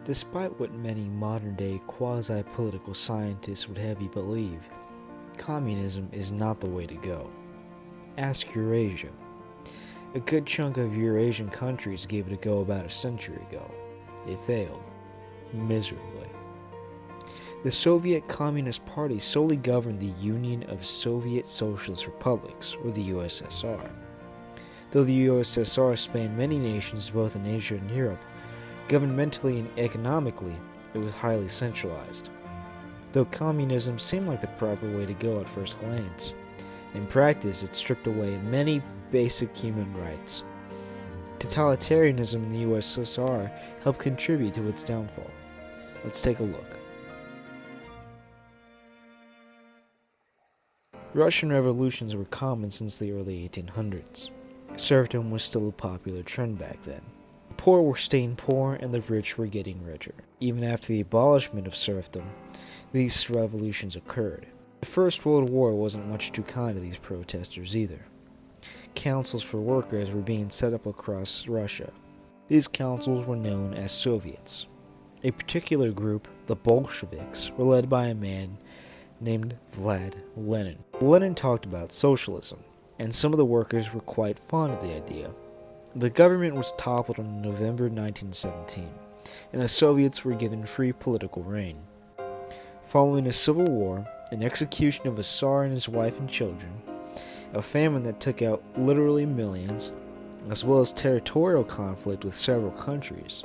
Despite what many modern-day quasi-political scientists would have you believe, communism is not the way to go. Ask Eurasia. A good chunk of Eurasian countries gave it a go about a century ago. They failed, miserably. The Soviet Communist Party solely governed the Union of Soviet Socialist Republics, or the USSR. Though the USSR spanned many nations both in Asia and Europe, governmentally and economically, it was highly centralized. Though communism seemed like the proper way to go at first glance, in practice it stripped away many basic human rights. Totalitarianism in the USSR helped contribute to its downfall. Let's take a look. Russian revolutions were common since the early 1800s. Serfdom was still a popular trend back then. The poor were staying poor and the rich were getting richer. Even after the abolishment of serfdom, these revolutions occurred. The First World War wasn't much too kind to these protesters either. Councils for workers were being set up across Russia. These councils were known as Soviets. A particular group, the Bolsheviks, were led by a man named Vlad Lenin. Lenin talked about socialism, and some of the workers were quite fond of the idea. The government was toppled in November 1917, and the Soviets were given free political reign. Following a civil war, an execution of a Tsar and his wife and children, a famine that took out literally millions, as well as territorial conflict with several countries,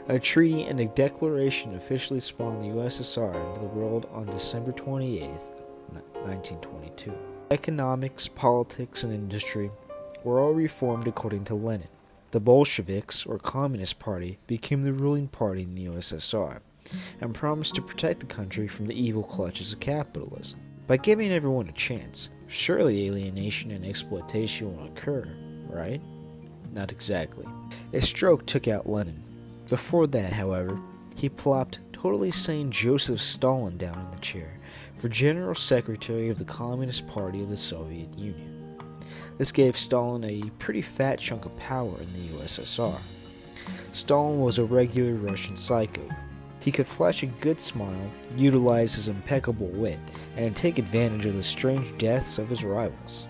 a treaty and a declaration officially spawned the USSR into the world on December 28, 1922. Economics, politics, and industry were all reformed according to Lenin. The Bolsheviks, or Communist Party, became the ruling party in the USSR and promised to protect the country from the evil clutches of capitalism. By giving everyone a chance, surely alienation and exploitation will occur, right? Not exactly. A stroke took out Lenin. Before that, however, he plopped totally sane Joseph Stalin down in the chair for General Secretary of the Communist Party of the Soviet Union. This gave Stalin a pretty fat chunk of power in the USSR. Stalin was a regular Russian psycho. He could flash a good smile, utilize his impeccable wit, and take advantage of the strange deaths of his rivals.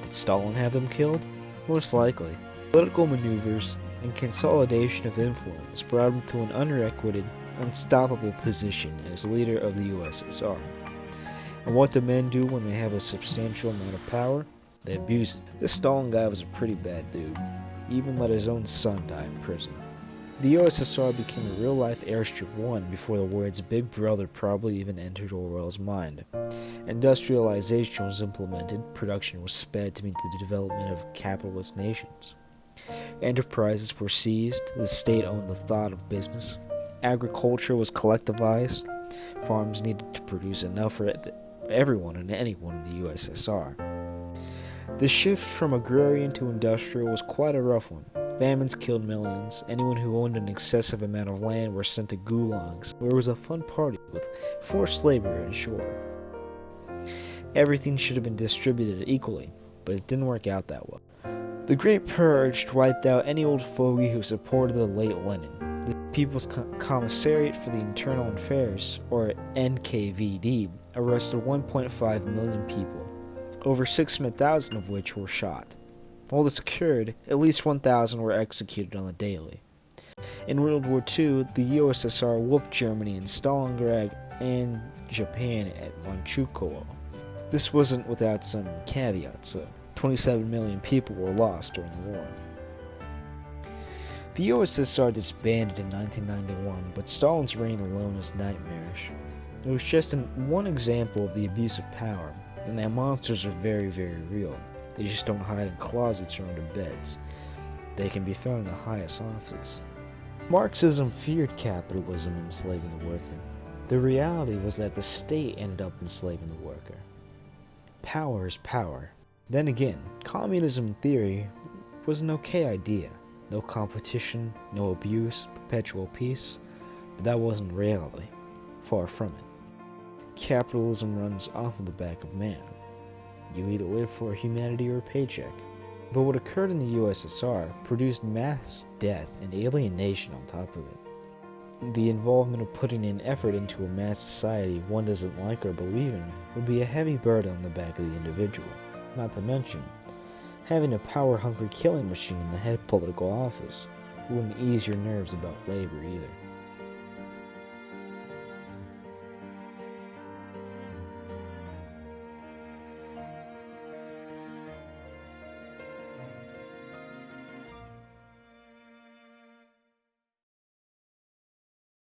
Did Stalin have them killed? Most likely. Political maneuvers and consolidation of influence brought him to an unrequited, unstoppable position as leader of the USSR. And what do men do when they have a substantial amount of power? They abuse it. This Stalin guy was a pretty bad dude. He even let his own son die in prison. The USSR became a real-life airstrip one before the words Big Brother probably even entered Orwell's mind. Industrialization was implemented, production was sped to meet the development of capitalist nations. Enterprises were seized, the state owned the thought of business. Agriculture was collectivized, farms needed to produce enough for everyone and anyone in the USSR. The shift from agrarian to industrial was quite a rough one. Famines killed millions. Anyone who owned an excessive amount of land were sent to gulags, where it was a fun party with forced labor and shore. Everything should have been distributed equally, but it didn't work out that well. The Great Purge wiped out any old fogey who supported the late Lenin. The People's Commissariat for the Internal Affairs, or NKVD, arrested 1.5 million people, over 600,000 of which were shot. While this occurred, at least 1,000 were executed on the daily. In World War II, the USSR whooped Germany in Stalingrad and Japan at Manchukuo. This wasn't without some caveats, though. 27 million people were lost during the war. The USSR disbanded in 1991, but Stalin's reign alone is nightmarish. It was just one example of the abuse of power, and that monsters are very, very real. They just don't hide in closets or under beds. They can be found in the highest offices. Marxism feared capitalism enslaving the worker. The reality was that the state ended up enslaving the worker. Power is power. Then again, communism in theory was an okay idea. No competition, no abuse, perpetual peace. But that wasn't reality. Far from it. Capitalism runs off of the back of man. You either live for humanity or a paycheck. But what occurred in the USSR produced mass death and alienation on top of it. The involvement of putting in effort into a mass society one doesn't like or believe in would be a heavy burden on the back of the individual. Not to mention, having a power-hungry killing machine in the head political office wouldn't ease your nerves about labor either.